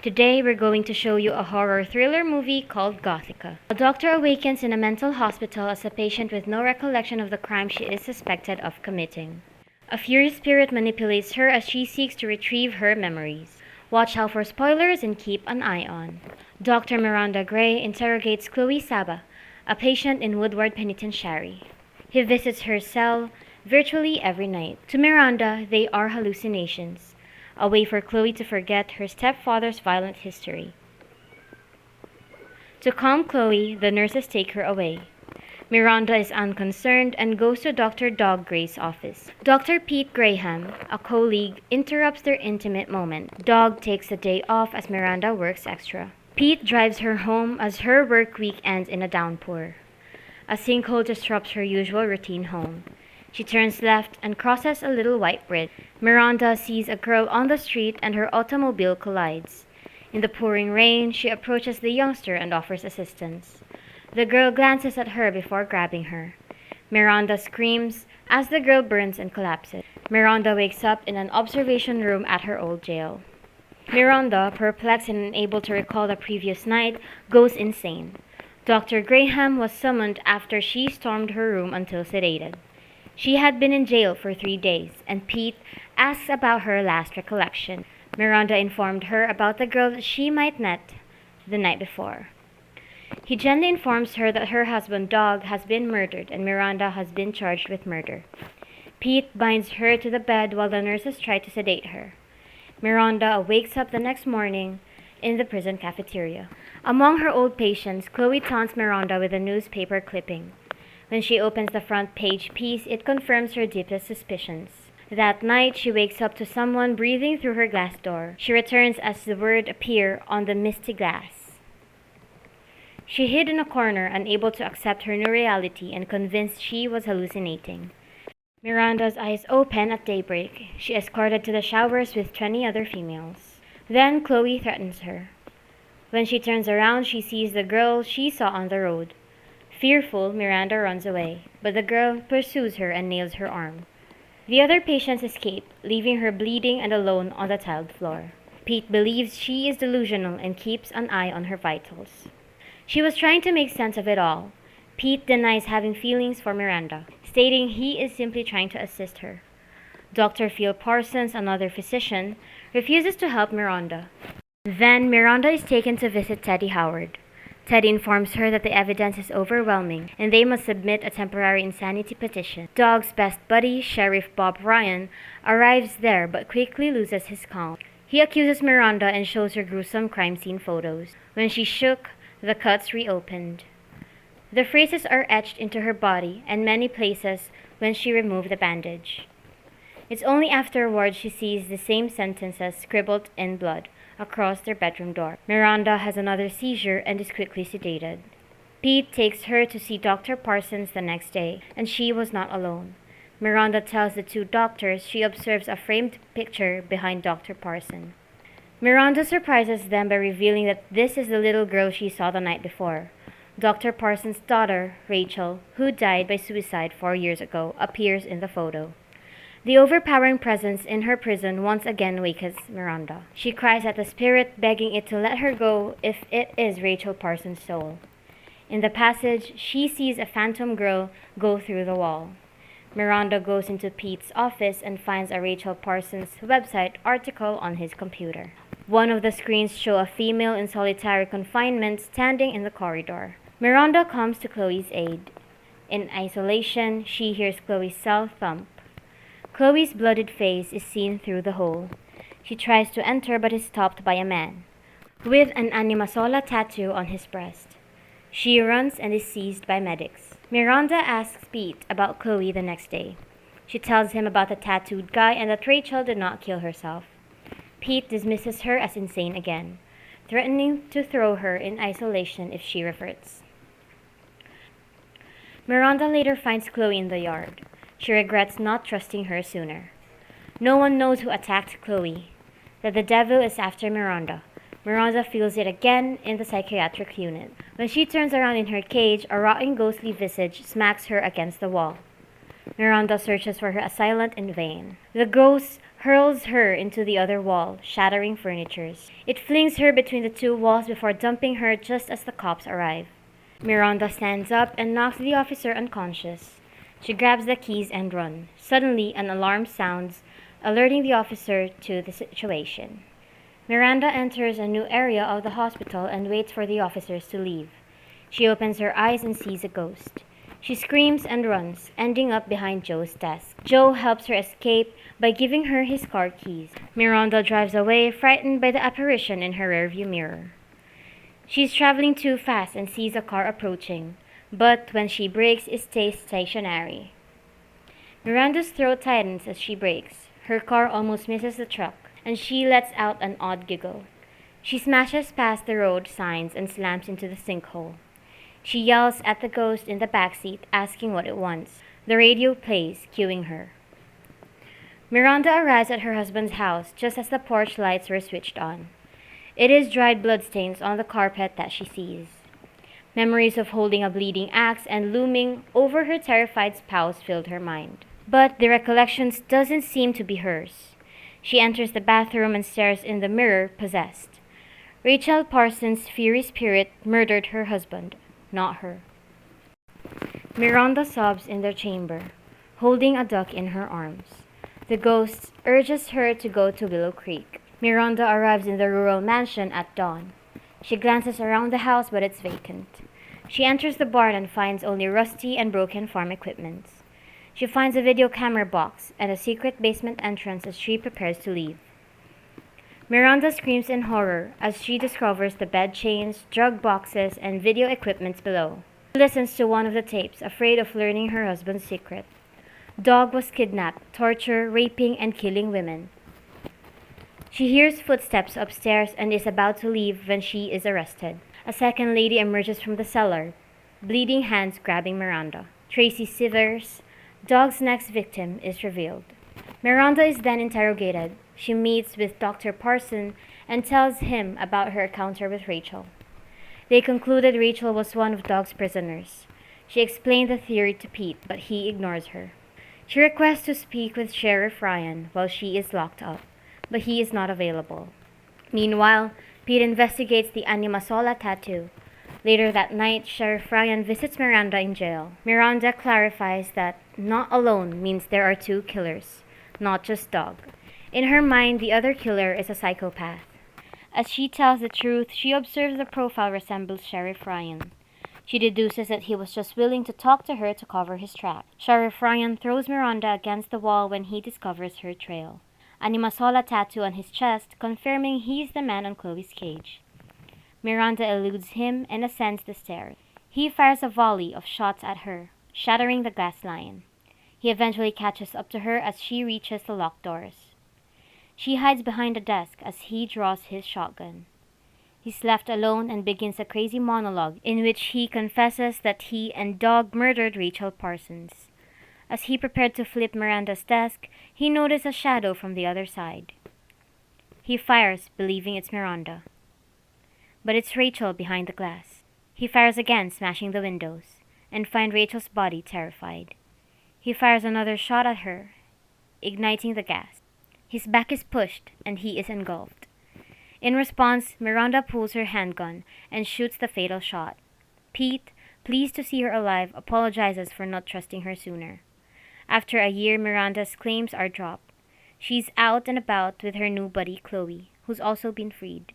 Today we're going to show you a horror thriller movie called Gothica. A doctor awakens in a mental hospital as a patient with no recollection of the crime she is suspected of committing. A furious spirit manipulates her as she seeks to retrieve her memories. Watch out for spoilers and keep an eye on. Dr. Miranda Gray interrogates Chloe Saba, a patient in Woodward Penitentiary. He visits her cell virtually every night. To Miranda, they are hallucinations, a way for Chloe to forget her stepfather's violent history. To calm Chloe, the nurses take her away. Miranda is unconcerned and goes to Dr. Dog Gray's office. Dr. Pete Graham, a colleague, interrupts their intimate moment. Dog takes the day off as Miranda works extra. Pete drives her home as her work week ends in a downpour. A sinkhole disrupts her usual routine home. She turns left and crosses a little white bridge. Miranda sees a girl on the street and her automobile collides. In the pouring rain, she approaches the youngster and offers assistance. The girl glances at her before grabbing her. Miranda screams as the girl burns and collapses. Miranda wakes up in an observation room at her old jail. Miranda, perplexed and unable to recall the previous night, goes insane. Dr. Graham was summoned after she stormed her room until sedated. She had been in jail for 3 days, and Pete asks about her last recollection. Miranda informed her about the girl that she might met the night before. He gently informs her that her husband Dog has been murdered and Miranda has been charged with murder. Pete binds her to the bed while the nurses try to sedate her. Miranda wakes up the next morning in the prison cafeteria. Among her old patients, Chloe taunts Miranda with a newspaper clipping. When she opens the front page piece, it confirms her deepest suspicions. That night, she wakes up to someone breathing through her glass door. She returns as the word appear on the misty glass. She hid in a corner, unable to accept her new reality and convinced she was hallucinating. Miranda's eyes open at daybreak. She escorted to the showers with 20 other females. Then Chloe threatens her. When she turns around, she sees the girl she saw on the road. Fearful, Miranda runs away, but the girl pursues her and nails her arm. The other patients escape, leaving her bleeding and alone on the tiled floor. Pete believes she is delusional and keeps an eye on her vitals. She was trying to make sense of it all. Pete denies having feelings for Miranda, stating he is simply trying to assist her. Dr. Phil Parsons, another physician, refuses to help Miranda. Then Miranda is taken to visit Teddy Howard. Teddy informs her that the evidence is overwhelming and they must submit a temporary insanity petition. Dog's best buddy, Sheriff Bob Ryan, arrives there but quickly loses his calm. He accuses Miranda and shows her gruesome crime scene photos. When she shook, the cuts reopened. The phrases are etched into her body and many places when she removed the bandage. It's only afterwards she sees the same sentences scribbled in blood across their bedroom door. Miranda has another seizure and is quickly sedated. Pete takes her to see Dr. Parsons the next day, and she was not alone. Miranda tells the 2 doctors she observes a framed picture behind Dr. Parsons. Miranda surprises them by revealing that this is the little girl she saw the night before. Dr. Parsons' daughter, Rachel, who died by suicide 4 years ago, appears in the photo. The overpowering presence in her prison once again wakens Miranda. She cries at the spirit, begging it to let her go if it is Rachel Parsons' soul. In the passage, she sees a phantom girl go through the wall. Miranda goes into Pete's office and finds a Rachel Parsons website article on his computer. One of the screens show a female in solitary confinement standing in the corridor. Miranda comes to Chloe's aid. In isolation, she hears Chloe's cell thump. Chloe's bloodied face is seen through the hole. She tries to enter but is stopped by a man with an animasola tattoo on his breast. She runs and is seized by medics. Miranda asks Pete about Chloe the next day. She tells him about the tattooed guy and that Rachel did not kill herself. Pete dismisses her as insane again, threatening to throw her in isolation if she reverts. Miranda later finds Chloe in the yard. She regrets not trusting her sooner. No one knows who attacked Chloe. That the devil is after Miranda. Miranda feels it again in the psychiatric unit. When she turns around in her cage, a rotting ghostly visage smacks her against the wall. Miranda searches for her assailant in vain. The ghost hurls her into the other wall, shattering furniture. It flings her between the two walls before dumping her just as the cops arrive. Miranda stands up and knocks the officer unconscious. She grabs the keys and runs. Suddenly, an alarm sounds, alerting the officer to the situation. Miranda enters a new area of the hospital and waits for the officers to leave. She opens her eyes and sees a ghost. She screams and runs, ending up behind Joe's desk. Joe helps her escape by giving her his car keys. Miranda drives away, frightened by the apparition in her rearview mirror. She's traveling too fast and sees a car approaching, but when she brakes, it stays stationary. Miranda's throat tightens as she brakes. Her car almost misses the truck, and she lets out an odd giggle. She smashes past the road signs and slams into the sinkhole. She yells at the ghost in the backseat, asking what it wants. The radio plays, cueing her. Miranda arrives at her husband's house just as the porch lights were switched on. It is dried bloodstains on the carpet that she sees. Memories of holding a bleeding axe and looming over her terrified spouse filled her mind. But the recollections doesn't seem to be hers. She enters the bathroom and stares in the mirror, possessed. Rachel Parsons' fiery spirit murdered her husband, not her. Miranda sobs in their chamber, holding a duck in her arms. The ghost urges her to go to Willow Creek. Miranda arrives in the rural mansion at dawn. She glances around the house, but it's vacant. She enters the barn and finds only rusty and broken farm equipment. She finds a video camera box and a secret basement entrance as she prepares to leave. Miranda screams in horror as she discovers the bed chains, drug boxes, and video equipment below. She listens to one of the tapes, afraid of learning her husband's secret. Dog was kidnapped, tortured, raping, and killing women. She hears footsteps upstairs and is about to leave when she is arrested. A second lady emerges from the cellar, bleeding hands grabbing Miranda. Tracy Sivers, Dog's next victim, is revealed. Miranda is then interrogated. She meets with Dr. Parson and tells him about her encounter with Rachel. They concluded Rachel was one of Dog's prisoners. She explained the theory to Pete, but he ignores her. She requests to speak with Sheriff Ryan while she is locked up, but he is not available. Meanwhile, Pete investigates the Anima Sola tattoo. Later that night, Sheriff Ryan visits Miranda in jail. Miranda clarifies that not alone means there are two killers, not just Dog. In her mind, the other killer is a psychopath. As she tells the truth, she observes the profile resembles Sheriff Ryan. She deduces that he was just willing to talk to her to cover his tracks. Sheriff Ryan throws Miranda against the wall when he discovers her trail. Anima Sola tattoo on his chest, confirming he's the man on Chloe's cage. Miranda eludes him and ascends the stairs. He fires a volley of shots at her, shattering the glass lion. He eventually catches up to her as she reaches the locked doors. She hides behind a desk as he draws his shotgun. He's left alone and begins a crazy monologue in which he confesses that he and Dog murdered Rachel Parsons. As he prepared to flip Miranda's desk, he noticed a shadow from the other side. He fires, believing it's Miranda. But it's Rachel behind the glass. He fires again, smashing the windows, and finds Rachel's body terrified. He fires another shot at her, igniting the gas. His back is pushed, and he is engulfed. In response, Miranda pulls her handgun and shoots the fatal shot. Pete, pleased to see her alive, apologizes for not trusting her sooner. After a year, Miranda's claims are dropped. She's out and about with her new buddy, Chloe, who's also been freed.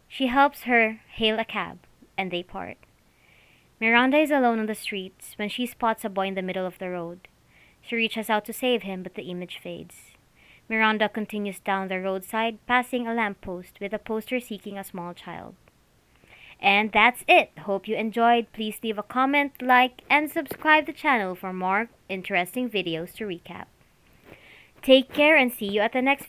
She helps her hail a cab, and they part. Miranda is alone on the streets when she spots a boy in the middle of the road. She reaches out to save him, but the image fades. Miranda continues down the roadside, passing a lamppost with a poster seeking a small child. And that's it. Hope you enjoyed. Please leave a comment, like, and subscribe to the channel for more interesting videos to recap. Take care and see you at the next